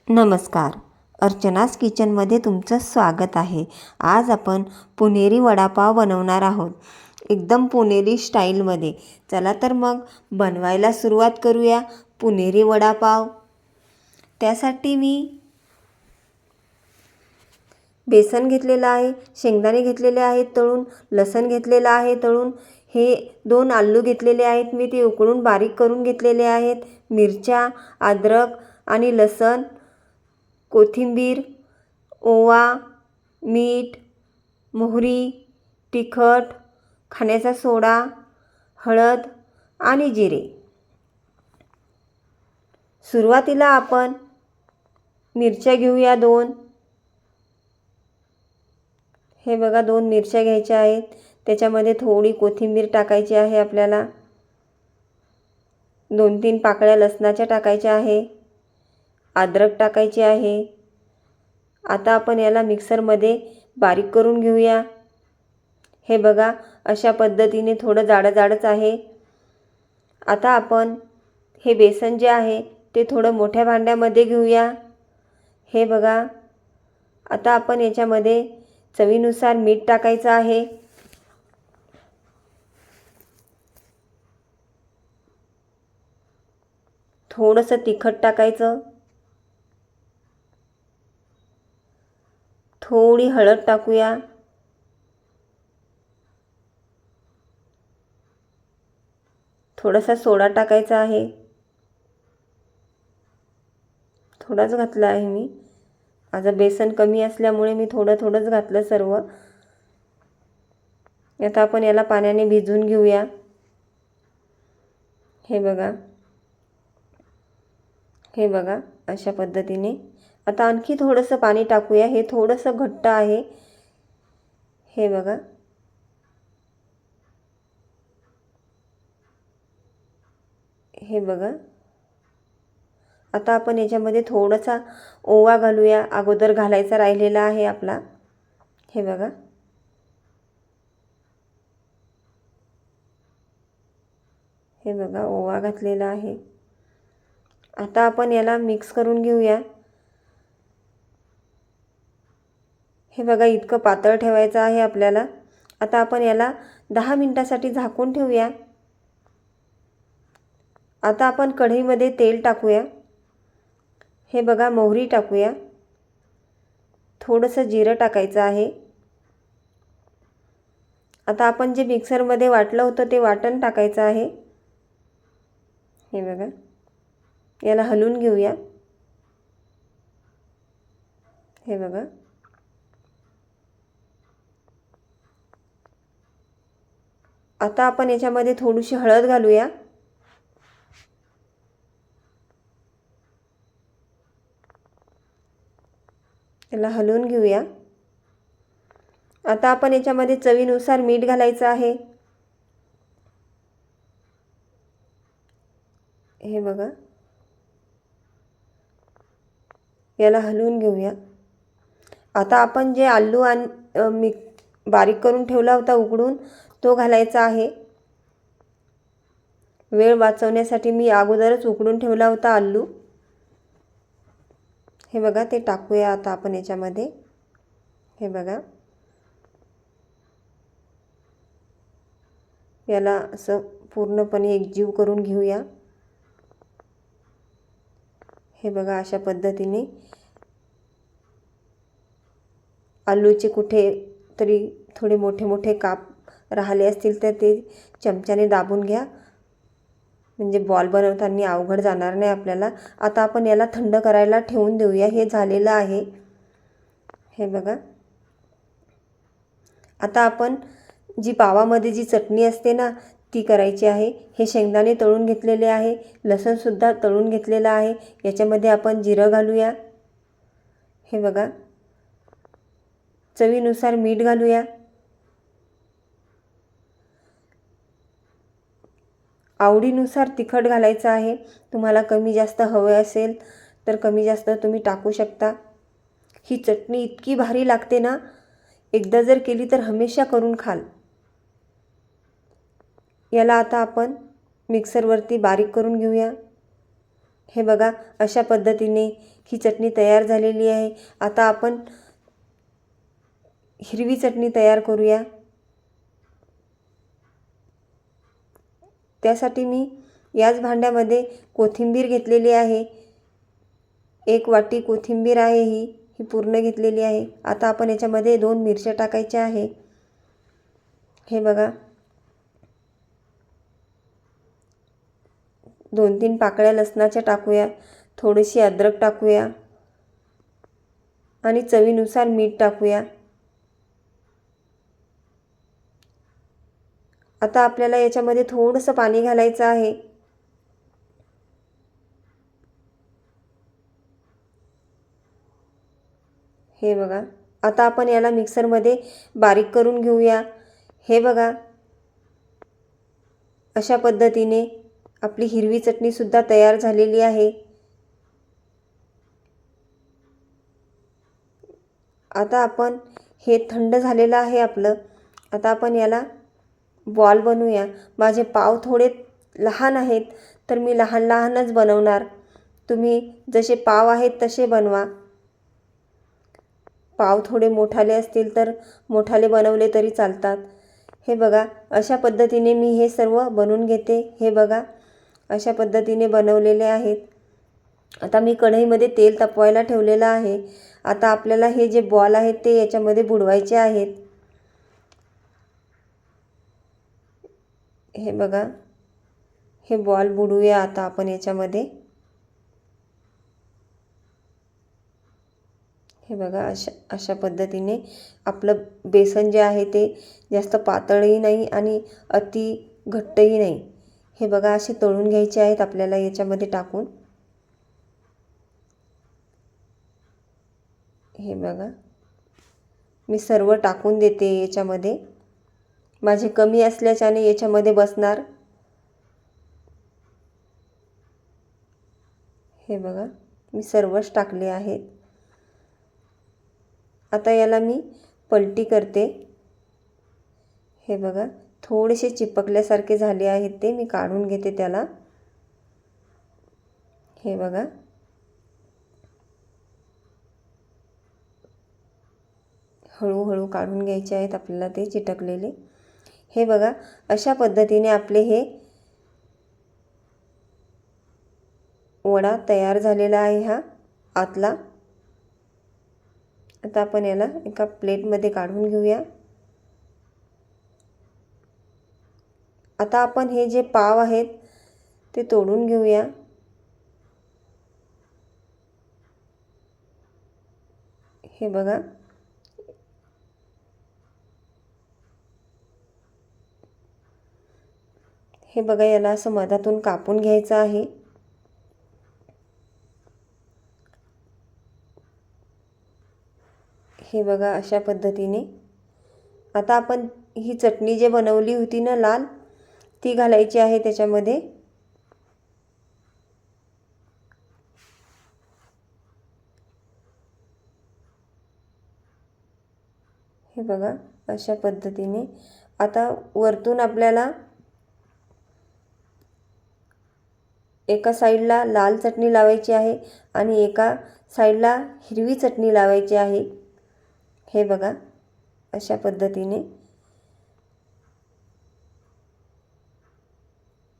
नमस्कार. अर्चनास किचनमध्ये तुमचं स्वागत आहे. आज आपण पुणेरी वडापाव बनवणार आहोत, एकदम पुणेरी स्टाईलमध्ये. चला तर मग बनवायला सुरुवात करूया. पुणेरी वडापाव. त्यासाठी मी बेसन घेतलेलं आहे, शेंगदाणे घेतलेले आहेत तळून, लसण घेतलेलं आहे तळून, हे 2 आलू घेतलेले आहेत मी, ते उकळून बारीक करून घेतलेले आहेत. मिरच्या, अद्रक आणि लसण, कोथिंबीर, ओवा, मीठ, मोहरी, तिखट, खाण्याचा सोडा, हळद आणि जिरे. सुरुवातीला आपण मिरच्या घेऊया 2. हे बघा 2 मिरच्या घ्यायच्या आहेत. त्याच्यामध्ये थोडी कोथिंबीर टाकायची आहे आपल्याला. 2-3 पाकळ्या लसणाच्या टाकायच्या आहे. अद्रक टाकायची आहे. आता आपण याला मिक्सरमध्ये बारीक करून घेऊया. हे बघा अशा पद्धतीने थोडं जाडच आहे. आता आपण हे बेसन जे आहे ते थोडं मोठ्या भांड्यामध्ये घेऊया. हे बघा आता आपण याच्यामध्ये चवीनुसार मीठ टाकायचं आहे. थोडंसं तिखट टाकायचं. थोडी हळद टाकूया. थोडासा सोडा टाकायचा आहे. थोडाच घातला आहे मी. माझं बेसन कमी असल्यामुळे मी थोडंच घातलं सर्व. आता आपण याला पाण्याने भिजवून घेऊया. हे बघा अशा पद्धतीने. आता आणखी थोडंसं पाणी टाकूया. हे थोडंसं घट्ट आहे. हे बघा आता आपण याच्यामध्ये थोडासा ओवा घालूया. अगोदर घालायचा राहिलेला आहे आपला. हे बघा ओवा घातलेला आहे. आता आपण याला मिक्स करून घेऊया. हे बघा इतकं पातळ ठेवायचं आहे आपल्याला. आता आपण याला 10 मिनिटासाठी झाकून ठेवूया. आता आपण कढईमध्ये तेल टाकूया. हे बघा मोहरी टाकूया. थोडंसं जिरं टाकायचं आहे. आता आपण जे मिक्सरमध्ये वाटलं होतं ते वाटण टाकायचं आहे. हे बघा याला हलवून घेऊया. हे बघा आता आपण याच्यामध्ये थोडीशी हळद घालूया. याला हलवून घेऊया. आता आपण याच्यामध्ये चवीनुसार मीठ घालायचं आहे. हे बघा याला हलवून घेऊया. आता आपण जे आलू आणि बारीक करून ठेवला होता उकडून तो घालायचा आहे. वेळ वाचवण्यासाठी मी अगोदरच उकडून ठेवला होता आलू. हे बघा ते टाकूया आता आपण याच्यामध्ये. हे बघा याला असं पूर्णपणे एकजीव करून घेऊया. हे बघा अशा पद्धतीने आलूचे कुठे तरी थोडे मोठे काप राहिले असतील तर ते चमच्याने दाबून घ्या, म्हणजे बॉल बनवताना अवघड जाणार नाही आपल्याला. आता आपण याला थंड करायला ठेवून देऊया. हे झालेलं आहे. हे बघा आता आपण जी पावामध्ये जी चटणी असते ना ती करायची आहे. हे शेंगदाणे तळून घेतलेले आहे. लसूणसुद्धा तळून घेतलेला आहे. याच्यामध्ये आपण जिरं घालूया. हे बघा चवीनुसार मीठ घालूया. आवडीनुसार तिखट घालायचं आहे. तुम्हाला कमी जास्त हवे असेल तर कमी जास्त तुम्ही टाकू शकता. ही चटणी इतकी भारी लागते ना, एकदा जर केली तर हमेशा करून खाल. याला आता आपण मिक्सरवरती बारीक करून घेऊया. हे बघा, अशा पद्धतीने ही चटणी तयार झालेली आहे. आता आपण हिरवी चटणी तयार करूया. त्यासाठी मी याच भांड्यामध्ये कोथिंबीर घेतलेली आहे. 1 वाटी कोथिंबीर आहे ही पूर्ण घेतलेली आहे. आता आपण याच्यामध्ये 2 मिरच्या टाकायच्या आहे. हे बघा, 2-3 पाकळ्या लसणाच्या टाकूया. थोडीशी अद्रक टाकूया आणि चवीनुसार मीठ टाकूया. आता आपल्याला याच्यामध्ये थोडंसं पाणी घालायचं आहे. हे बघा, आता आपण याला मिक्सरमध्ये बारीक करून घेऊया. हे बघा, अशा पद्धतीने आपली हिरवी चटणीसुद्धा तयार झालेली आहे. आता आपण हे थंड झालेलं आहे आपलं. आता आपण याला बॉल बनवूया. माझे पाव थोडे लहान आहेत, तर मी लहान लहानच बनवणार. तुम्ही जसे पाव आहेत तसे बनवा. पाव थोडे मोठाले असतील तर मोठाले बनवले तरी चालतात. हे बघा, अशा पद्धतीने मी हे सर्व बनवून घेते. हे बघा, अशा पद्धतीने बनवलेले आहेत. आता मी कढईमध्ये तेल तापवायला ठेवलेलं आहे. आता आपल्याला हे जे बॉल आहेत ते याच्यामध्ये बुडवायचे आहेत. हे बघा, हे बॉल बुडवूया आता आपण याच्यामध्ये. हे बघा, अशा पद्धतीने आपलं बेसन जे आहे ते जास्त पातळही नाही आणि अति घट्टही नाही. हे बघा, असे तळून घ्यायचे आहेत आपल्याला याच्यामध्ये टाकून. हे बघा, मी सर्व टाकून देते याच्यामध्ये. माझे कमी असल्याच्याने याच्यामध्ये बसणार. हे बघा, मी सर्वच टाकले आहेत. आता याला मी पलटी करते. हे बघा, थोडेसे चिपकल्यासारखे झाले आहेत ते मी काढून घेते त्याला. हे बघा, हळूहळू काढून घ्यायचे आहेत आपल्याला ते चिटकलेले. हे बघा, अशा पद्धतीने आपले हे वडा तयार झालेला आहे हा आतला. आता आपण याला एका प्लेटमध्ये काढून घेऊया. आता आपण हे जे पाव आहेत ते तोडून घेऊया. हे बघा, हे बघा, याला असं मधातून कापून घ्यायचं आहे. हे बघा, अशा पद्धतीने. आता आपण ही चटणी जे बनवली होती ना लाल, ती घालायची आहे त्याच्यामध्ये. हे बघा, अशा पद्धतीने. आता वरतून आपल्याला एका साईडला लाल चटणी लावायची आहे आणि एका साईडला हिरवी चटणी लावायची आहे. हे बघा, अशा पद्धतीने.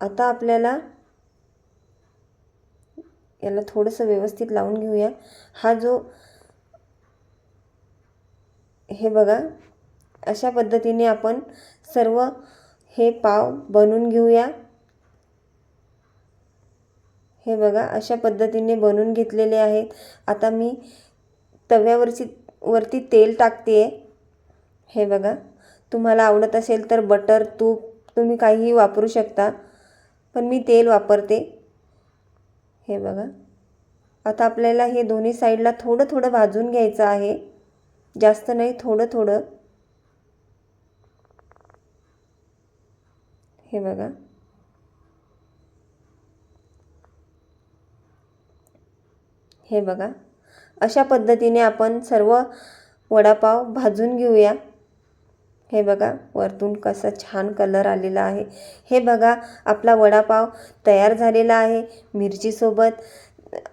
आता आपल्याला याला थोडंसं व्यवस्थित लावून घेऊया. हा जो हे बघा, अशा पद्धतीने आपण सर्व हे पाव बनवून घेऊया. हे बघा, अशा पद्धतीने बनवून घेतलेले आहेत. आता मी वरती तेल टाकते. हे बघा, तुम्हाला आवडत असेल तर बटर, तूप तुम्ही काहीही वापरू शकता, पण मी तेल वापरते. हे बघा, आता आपल्याला हे दोन्ही साईडला थोडं थोडं भाजून घ्यायचं आहे. जास्त नाही, थोडं थोडं. हे बघा, हे बघा, अशा पद्धतीने आपण सर्व वडापाव भाजून घेऊया. हे बघा वरतून कसा छान कलर आलेला आहे. हे बघा आपला वडापाव तयार झालेला आहे मिरचीसोबत.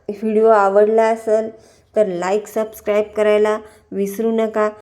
व्हिडिओ आवडला असेल तर लाईक सबस्क्राईब करायला विसरू नका.